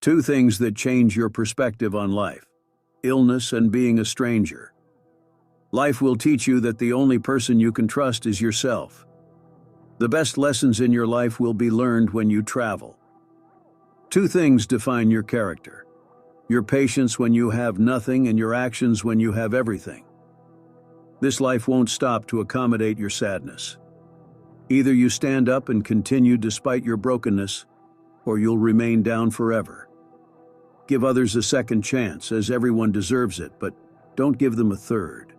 Two things that change your perspective on life: illness and being a stranger. Life will teach you that the only person you can trust is yourself. The best lessons in your life will be learned when you travel. Two things define your character: your patience when you have nothing and your actions when you have everything. This life won't stop to accommodate your sadness. Either you stand up and continue despite your brokenness, or you'll remain down forever. Give others a second chance, as everyone deserves it, but don't give them a third.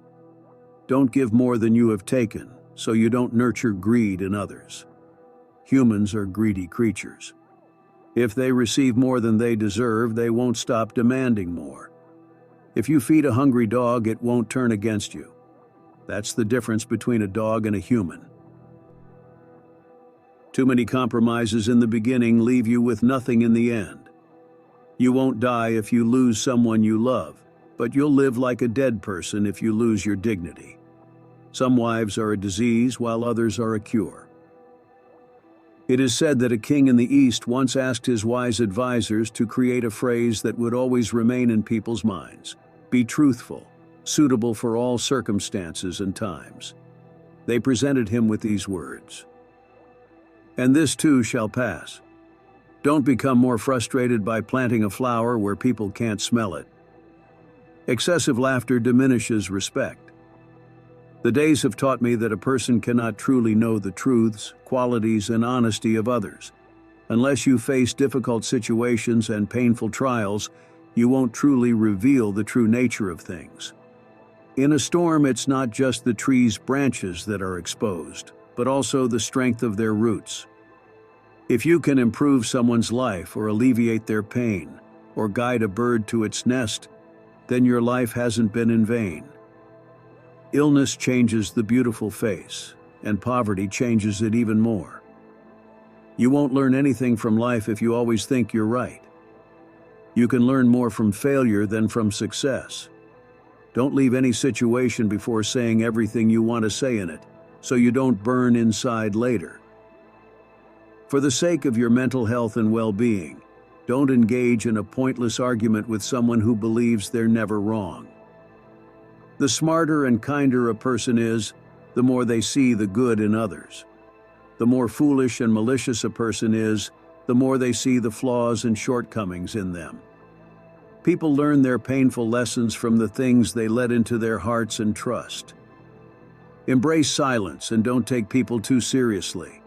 Don't give more than you have taken, so you don't nurture greed in others. Humans are greedy creatures. If they receive more than they deserve, they won't stop demanding more. If you feed a hungry dog, it won't turn against you. That's the difference between a dog and a human. Too many compromises in the beginning leave you with nothing in the end. You won't die if you lose someone you love, but you'll live like a dead person if you lose your dignity. Some wives are a disease, while others are a cure. It is said that a king in the East once asked his wise advisors to create a phrase that would always remain in people's minds: be truthful, suitable for all circumstances and times. They presented him with these words: "And this too shall pass." Don't become more frustrated by planting a flower where people can't smell it. Excessive laughter diminishes respect. The days have taught me that a person cannot truly know the truths, qualities, and honesty of others. Unless you face difficult situations and painful trials, you won't truly reveal the true nature of things. In a storm, it's not just the tree's branches that are exposed, but also the strength of their roots. If you can improve someone's life or alleviate their pain, or guide a bird to its nest, then your life hasn't been in vain. Illness changes the beautiful face, and poverty changes it even more. You won't learn anything from life if you always think you're right. You can learn more from failure than from success. Don't leave any situation before saying everything you want to say in it, so you don't burn inside later. For the sake of your mental health and well-being, don't engage in a pointless argument with someone who believes they're never wrong. The smarter and kinder a person is, the more they see the good in others. The more foolish and malicious a person is, the more they see the flaws and shortcomings in them. People learn their painful lessons from the things they let into their hearts and trust. Embrace silence and don't take people too seriously.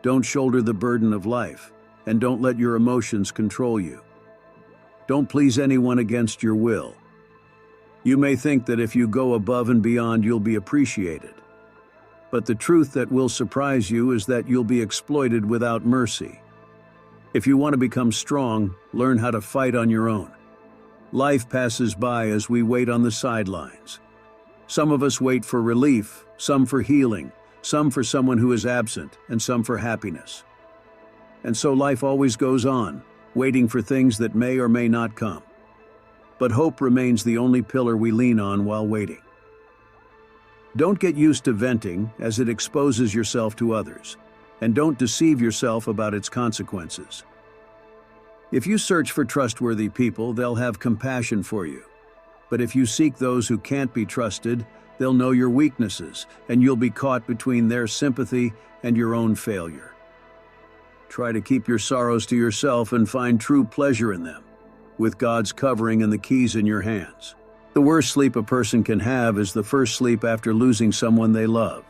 Don't shoulder the burden of life, and don't let your emotions control you. Don't please anyone against your will. You may think that if you go above and beyond, you'll be appreciated. But the truth that will surprise you is that you'll be exploited without mercy. If you want to become strong, learn how to fight on your own. Life passes by as we wait on the sidelines. Some of us wait for relief, some for healing, some for someone who is absent, and some for happiness. And so life always goes on, waiting for things that may or may not come. But hope remains the only pillar we lean on while waiting. Don't get used to venting, as it exposes yourself to others, and don't deceive yourself about its consequences. If you search for trustworthy people, they'll have compassion for you. But if you seek those who can't be trusted, they'll know your weaknesses, and you'll be caught between their sympathy and your own failure. Try to keep your sorrows to yourself and find true pleasure in them, with God's covering and the keys in your hands. The worst sleep a person can have is the first sleep after losing someone they love.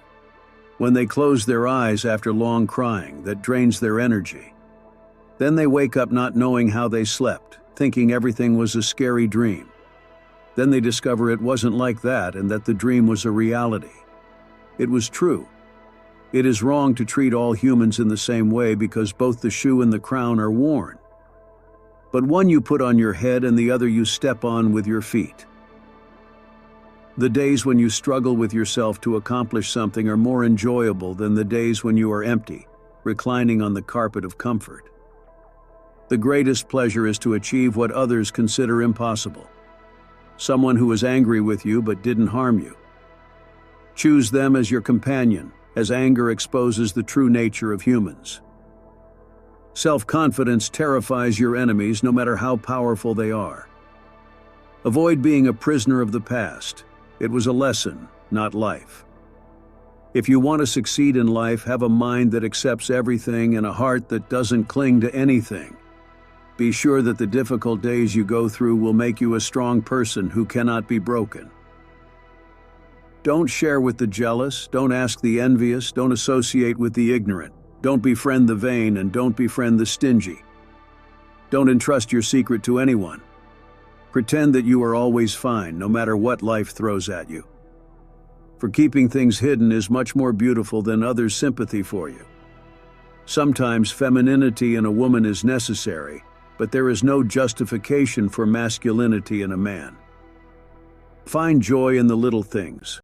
When they close their eyes after long crying that drains their energy. Then they wake up not knowing how they slept, thinking everything was a scary dream. Then they discover it wasn't like that and that the dream was a reality. It was true. It is wrong to treat all humans in the same way because both the shoe and the crown are worn. But one you put on your head and the other you step on with your feet. The days when you struggle with yourself to accomplish something are more enjoyable than the days when you are empty, reclining on the carpet of comfort. The greatest pleasure is to achieve what others consider impossible. Someone who is angry with you but didn't harm you. Choose them as your companion, as anger exposes the true nature of humans. Self-confidence terrifies your enemies no matter how powerful they are. Avoid being a prisoner of the past. It was a lesson, not life. If you want to succeed in life, have a mind that accepts everything and a heart that doesn't cling to anything. Be sure that the difficult days you go through will make you a strong person who cannot be broken. Don't share with the jealous, don't ask the envious, don't associate with the ignorant. Don't befriend the vain and don't befriend the stingy. Don't entrust your secret to anyone. Pretend that you are always fine, no matter what life throws at you. For keeping things hidden is much more beautiful than others' sympathy for you. Sometimes femininity in a woman is necessary, but there is no justification for masculinity in a man. Find joy in the little things.